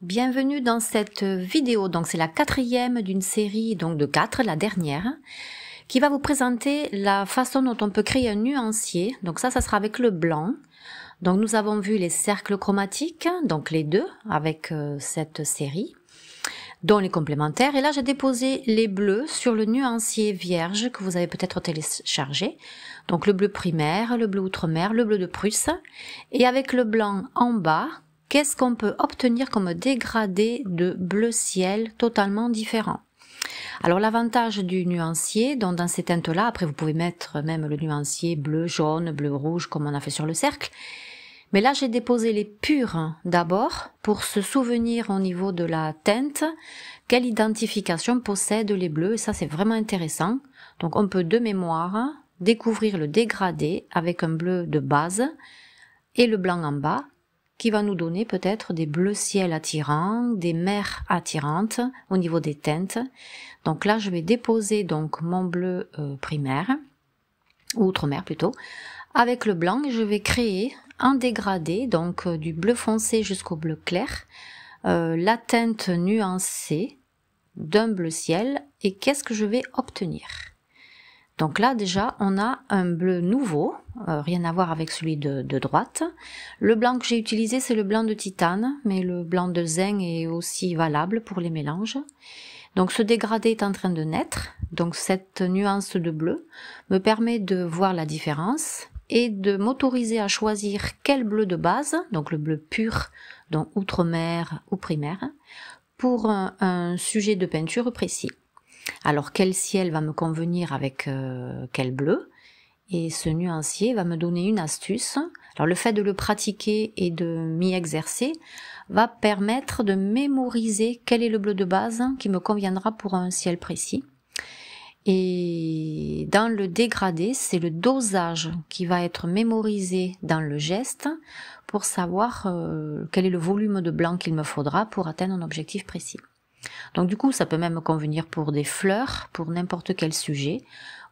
Bienvenue dans cette vidéo, donc c'est la quatrième d'une série donc de 4, la dernière, qui va vous présenter la façon dont on peut créer un nuancier. Donc ça sera avec le blanc. Donc nous avons vu les cercles chromatiques, donc les deux avec cette série, dont les complémentaires. Et là j'ai déposé les bleus sur le nuancier vierge que vous avez peut-être téléchargé. Donc le bleu primaire, le bleu outre-mer, le bleu de Prusse. Et avec le blanc en bas, qu'est-ce qu'on peut obtenir comme dégradé de bleu ciel totalement différent? Alors l'avantage du nuancier, donc dans ces teintes-là, après vous pouvez mettre même le nuancier bleu, jaune, bleu, rouge, comme on a fait sur le cercle. Mais là j'ai déposé les purs d'abord pour se souvenir au niveau de la teinte quelle identification possèdent les bleus, et ça c'est vraiment intéressant. Donc on peut de mémoire découvrir le dégradé avec un bleu de base et le blanc en bas, qui va nous donner peut-être des bleus ciel attirants, des mers attirantes au niveau des teintes. Donc là, je vais déposer donc mon bleu primaire, ou outre-mer plutôt, avec le blanc, et je vais créer un dégradé, donc du bleu foncé jusqu'au bleu clair, la teinte nuancée d'un bleu ciel, et qu'est-ce que je vais obtenir? Donc là déjà on a un bleu nouveau, rien à voir avec celui de droite. Le blanc que j'ai utilisé c'est le blanc de titane, mais le blanc de zinc est aussi valable pour les mélanges. Donc ce dégradé est en train de naître, donc cette nuance de bleu me permet de voir la différence et de m'autoriser à choisir quel bleu de base, donc le bleu pur, donc outre-mer ou primaire, pour un sujet de peinture précis. Alors quel ciel va me convenir avec quel bleu, et ce nuancier va me donner une astuce. Alors le fait de le pratiquer et de m'y exercer va permettre de mémoriser quel est le bleu de base qui me conviendra pour un ciel précis. Et dans le dégradé, c'est le dosage qui va être mémorisé dans le geste pour savoir quel est le volume de blanc qu'il me faudra pour atteindre un objectif précis. Donc du coup, ça peut même me convenir pour des fleurs, pour n'importe quel sujet,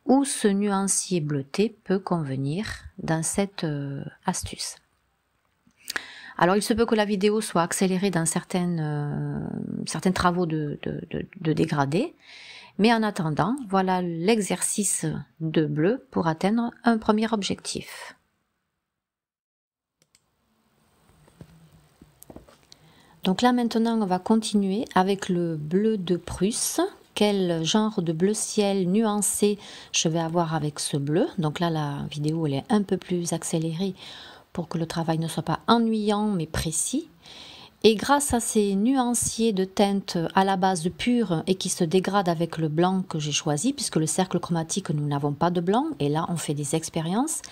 où ce nuancier bleuté peut convenir dans cette astuce. Alors il se peut que la vidéo soit accélérée dans certains travaux de dégradé, mais en attendant, voilà l'exercice de bleu pour atteindre un premier objectif. Donc là maintenant on va continuer avec le bleu de Prusse. Quel genre de bleu ciel nuancé je vais avoir avec ce bleu? Donc là la vidéo elle est un peu plus accélérée pour que le travail ne soit pas ennuyant mais précis. Et grâce à ces nuanciers de teintes à la base pure et qui se dégradent avec le blanc que j'ai choisi, puisque le cercle chromatique nous n'avons pas de blanc, et là on fait des expériences,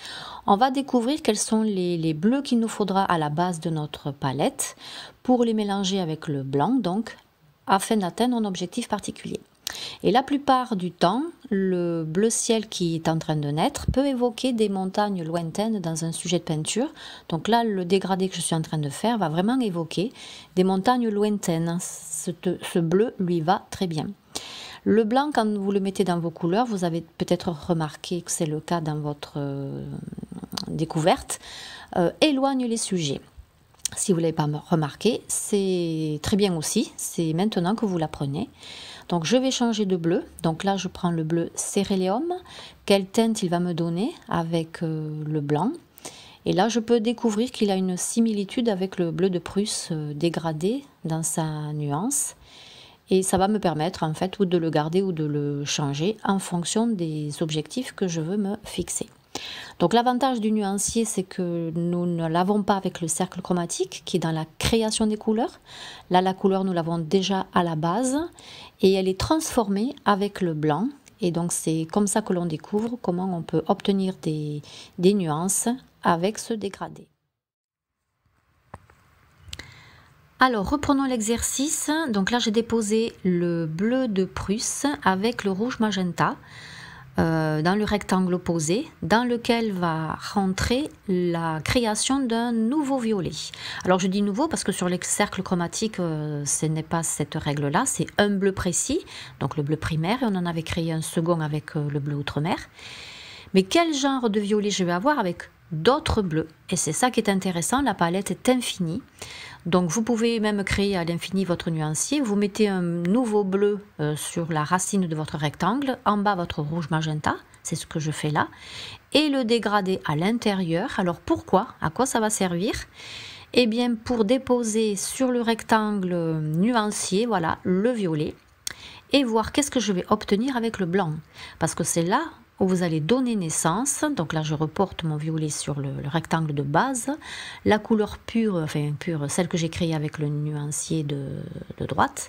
on va découvrir quels sont les bleus qu'il nous faudra à la base de notre palette pour les mélanger avec le blanc, donc afin d'atteindre un objectif particulier. Et la plupart du temps, le bleu ciel qui est en train de naître peut évoquer des montagnes lointaines dans un sujet de peinture. Donc là, le dégradé que je suis en train de faire va vraiment évoquer des montagnes lointaines. Ce bleu lui va très bien. Le blanc, quand vous le mettez dans vos couleurs, vous avez peut-être remarqué que c'est le cas dans votre découverte, éloigne les sujets. Si vous ne l'avez pas remarqué, c'est très bien aussi, c'est maintenant que vous l'apprenez. Donc je vais changer de bleu, donc là je prends le bleu cérélium, quelle teinte il va me donner avec le blanc. Et là je peux découvrir qu'il a une similitude avec le bleu de Prusse dégradé dans sa nuance. Et ça va me permettre en fait ou de le garder ou de le changer en fonction des objectifs que je veux me fixer. Donc l'avantage du nuancier, c'est que nous ne l'avons pas avec le cercle chromatique qui est dans la création des couleurs. Là, la couleur, nous l'avons déjà à la base et elle est transformée avec le blanc. Et donc c'est comme ça que l'on découvre comment on peut obtenir des nuances avec ce dégradé. Alors reprenons l'exercice. Donc là, j'ai déposé le bleu de Prusse avec le rouge magenta. Dans le rectangle opposé, dans lequel va rentrer la création d'un nouveau violet. Alors je dis nouveau parce que sur les cercles chromatiques, ce n'est pas cette règle-là, c'est un bleu précis, donc le bleu primaire, et on en avait créé un second avec le bleu outre-mer. Mais quel genre de violet je vais avoir avec d'autres bleus? Et c'est ça qui est intéressant, la palette est infinie. Donc vous pouvez même créer à l'infini votre nuancier. Vous mettez un nouveau bleu sur la racine de votre rectangle, en bas votre rouge magenta, c'est ce que je fais là, et le dégradé à l'intérieur. Alors pourquoi? À quoi ça va servir? Eh bien pour déposer sur le rectangle nuancier, voilà, le violet, et voir qu'est-ce que je vais obtenir avec le blanc. Parce que c'est là où vous allez donner naissance. Donc là je reporte mon violet sur le rectangle de base, la couleur pure, enfin pure, celle que j'ai créée avec le nuancier de droite,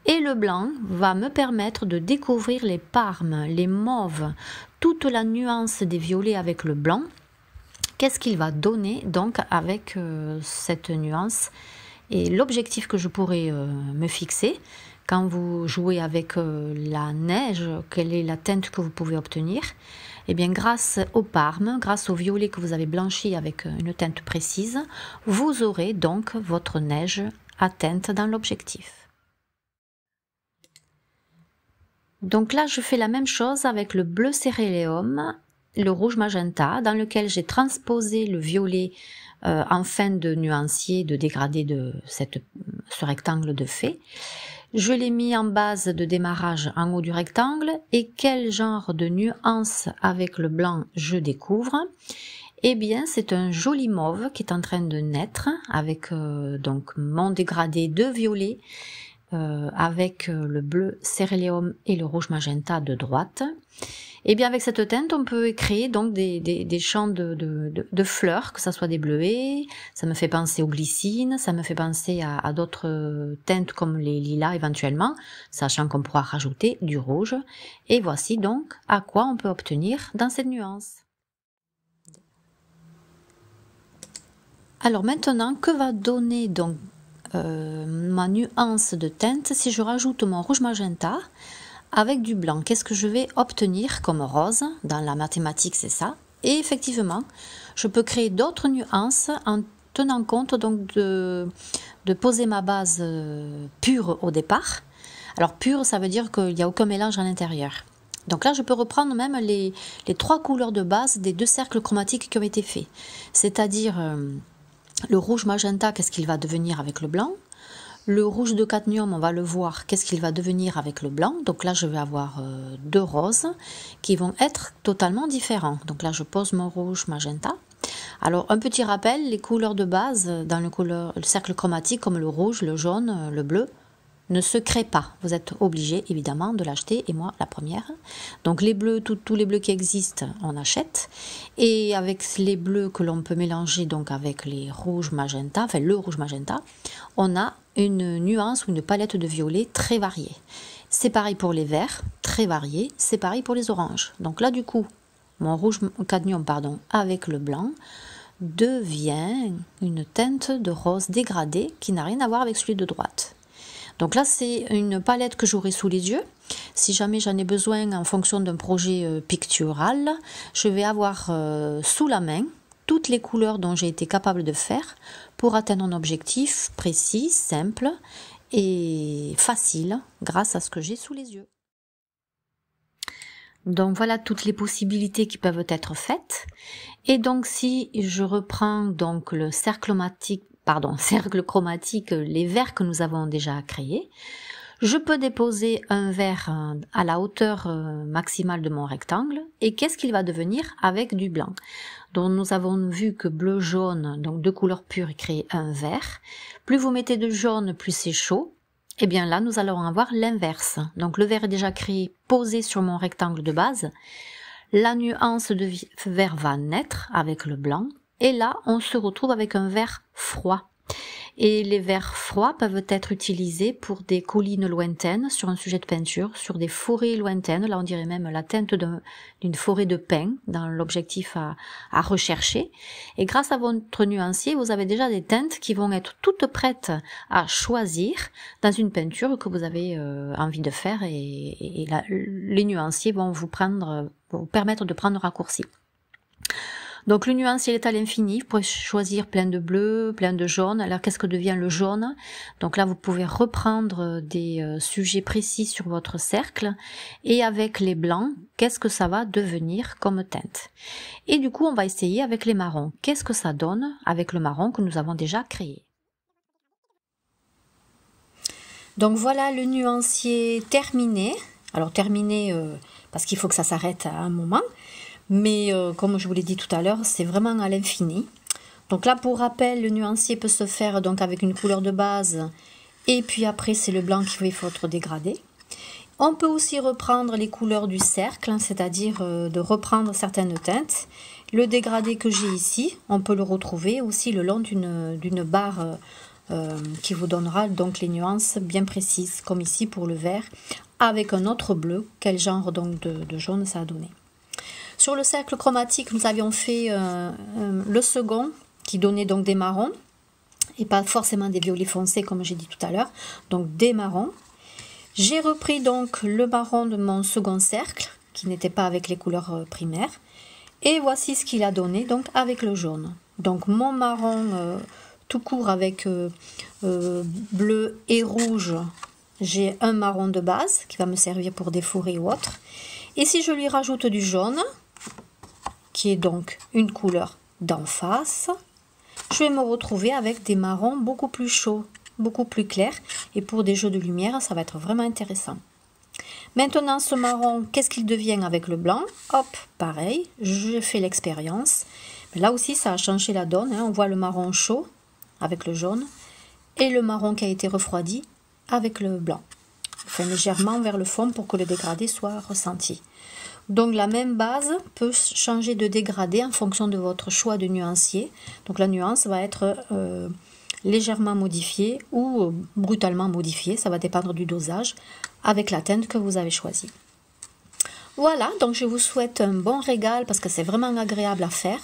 et le blanc va me permettre de découvrir les parmes, les mauves, toute la nuance des violets avec le blanc. Qu'est-ce qu'il va donner donc avec cette nuance? Et l'objectif que je pourrais me fixer quand vous jouez avec la neige, quelle est la teinte que vous pouvez obtenir? Eh bien, grâce au parme, grâce au violet que vous avez blanchi avec une teinte précise, vous aurez donc votre neige à teinte dans l'objectif. Donc là, je fais la même chose avec le bleu céréléum, le rouge magenta, dans lequel j'ai transposé le violet en fin de nuancier, de dégradé de ce rectangle de fée. Je l'ai mis en base de démarrage en haut du rectangle. Et quel genre de nuance avec le blanc je découvre? Eh bien, c'est un joli mauve qui est en train de naître avec donc mon dégradé de violet avec le bleu céréléum et le rouge magenta de droite. Et bien avec cette teinte, on peut créer donc des champs de fleurs, que ce soit des bleuets, ça me fait penser aux glycines, ça me fait penser à d'autres teintes comme les lilas éventuellement, sachant qu'on pourra rajouter du rouge. Et voici donc à quoi on peut obtenir dans cette nuance. Alors maintenant, que va donner donc ma nuance de teinte si je rajoute mon rouge magenta avec du blanc? Qu'est-ce que je vais obtenir comme rose? Dans la mathématique, c'est ça. Et effectivement, je peux créer d'autres nuances en tenant compte donc de poser ma base pure au départ. Alors pure, ça veut dire qu'il n'y a aucun mélange à l'intérieur. Donc là, je peux reprendre même les 3 couleurs de base des 2 cercles chromatiques qui ont été faits. C'est-à-dire le rouge magenta, qu'est-ce qu'il va devenir avec le blanc? Le rouge de cadmium, on va le voir, qu'est-ce qu'il va devenir avec le blanc. Donc là, je vais avoir 2 roses qui vont être totalement différents. Donc là, je pose mon rouge magenta. Alors, un petit rappel, les couleurs de base dans le cercle chromatique, comme le rouge, le jaune, le bleu, ne se créent pas. Vous êtes obligé, évidemment, de l'acheter, et moi, la première. Donc les bleus, tous les bleus qui existent, on achète. Et avec les bleus que l'on peut mélanger donc avec les rouges magenta, enfin le rouge magenta, on a une nuance ou une palette de violet très variée. C'est pareil pour les verts, très variés, c'est pareil pour les oranges. Donc là, du coup, mon rouge cadmium, pardon, avec le blanc, devient une teinte de rose dégradée qui n'a rien à voir avec celui de droite. Donc là, c'est une palette que j'aurai sous les yeux. Si jamais j'en ai besoin en fonction d'un projet pictural, je vais avoir sous la main toutes les couleurs dont j'ai été capable de faire pour atteindre un objectif précis, simple et facile grâce à ce que j'ai sous les yeux. Donc voilà toutes les possibilités qui peuvent être faites. Et donc si je reprends donc le cercle chromatique, les verts que nous avons déjà créés, je peux déposer un vert à la hauteur maximale de mon rectangle. Et qu'est-ce qu'il va devenir avec du blanc? Donc nous avons vu que bleu, jaune, donc 2 couleurs pures créent un vert. Plus vous mettez de jaune, plus c'est chaud. Et bien là, nous allons avoir l'inverse. Donc le vert est déjà créé, posé sur mon rectangle de base. La nuance de vert va naître avec le blanc. Et là, on se retrouve avec un vert froid. Et les verts froids peuvent être utilisés pour des collines lointaines sur un sujet de peinture, sur des forêts lointaines. Là, on dirait même la teinte d'une forêt de pins dans l'objectif à rechercher. Et grâce à votre nuancier, vous avez déjà des teintes qui vont être toutes prêtes à choisir dans une peinture que vous avez envie de faire. Et là, les nuanciers vont vous permettre de prendre raccourci. Donc le nuancier est à l'infini, vous pouvez choisir plein de bleu, plein de jaune. Alors qu'est-ce que devient le jaune? Donc là vous pouvez reprendre des sujets précis sur votre cercle et avec les blancs, qu'est-ce que ça va devenir comme teinte? Et du coup on va essayer avec les marrons. Qu'est-ce que ça donne avec le marron que nous avons déjà créé? Donc voilà le nuancier terminé. Alors terminé parce qu'il faut que ça s'arrête à un moment. Mais comme je vous l'ai dit tout à l'heure, c'est vraiment à l'infini. Donc là, pour rappel, le nuancier peut se faire donc avec une couleur de base. Et puis après, c'est le blanc qui fait votre dégradé. On peut aussi reprendre les couleurs du cercle, c'est-à-dire de reprendre certaines teintes. Le dégradé que j'ai ici, on peut le retrouver aussi le long d'une barre qui vous donnera donc les nuances bien précises, comme ici pour le vert, avec un autre bleu. Quel genre donc de jaune ça a donné. Sur le cercle chromatique, nous avions fait le second, qui donnait donc des marrons, et pas forcément des violets foncés comme j'ai dit tout à l'heure, donc des marrons. J'ai repris donc le marron de mon second cercle, qui n'était pas avec les couleurs primaires, et voici ce qu'il a donné donc avec le jaune. Donc mon marron tout court avec bleu et rouge, j'ai un marron de base qui va me servir pour des fourrés ou autre. Et si je lui rajoute du jaune, qui est donc une couleur d'en face, je vais me retrouver avec des marrons beaucoup plus chauds, beaucoup plus clairs. Et pour des jeux de lumière, ça va être vraiment intéressant. Maintenant, ce marron, qu'est-ce qu'il devient avec le blanc? Hop, pareil, je fais l'expérience. Là aussi, ça a changé la donne. On voit le marron chaud avec le jaune et le marron qui a été refroidi avec le blanc. Enfin, légèrement vers le fond pour que le dégradé soit ressenti. Donc la même base peut changer de dégradé en fonction de votre choix de nuancier. Donc la nuance va être légèrement modifiée ou brutalement modifiée, ça va dépendre du dosage, avec la teinte que vous avez choisie. Voilà, donc je vous souhaite un bon régal parce que c'est vraiment agréable à faire.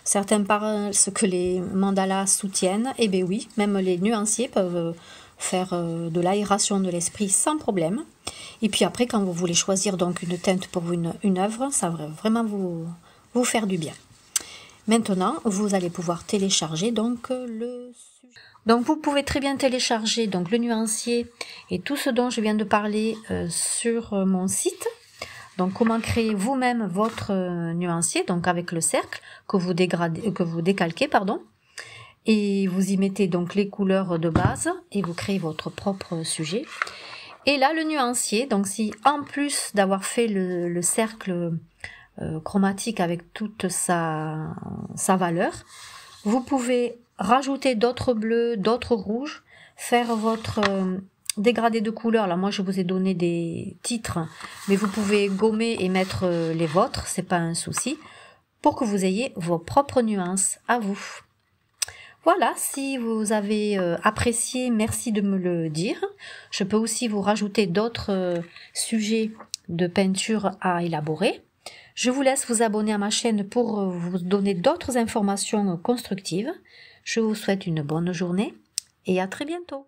Certains pensent que les mandalas soutiennent, et bien oui, même les nuanciers peuvent faire de l'aération de l'esprit sans problème. Et puis après, quand vous voulez choisir donc une teinte pour une œuvre, ça va vraiment vous faire du bien. Maintenant, vous allez pouvoir télécharger donc le sujet. Donc vous pouvez très bien télécharger donc le nuancier et tout ce dont je viens de parler sur mon site. Donc comment créer vous-même votre nuancier, donc avec le cercle que vous décalquez, pardon. Et vous y mettez donc les couleurs de base et vous créez votre propre sujet. Et là, le nuancier, donc si en plus d'avoir fait le cercle chromatique avec toute sa valeur, vous pouvez rajouter d'autres bleus, d'autres rouges, faire votre dégradé de couleurs. Là, moi, je vous ai donné des titres, mais vous pouvez gommer et mettre les vôtres, c'est pas un souci, pour que vous ayez vos propres nuances à vous. Voilà, si vous avez apprécié, merci de me le dire. Je peux aussi vous rajouter d'autres sujets de peinture à élaborer. Je vous laisse vous abonner à ma chaîne pour vous donner d'autres informations constructives. Je vous souhaite une bonne journée et à très bientôt.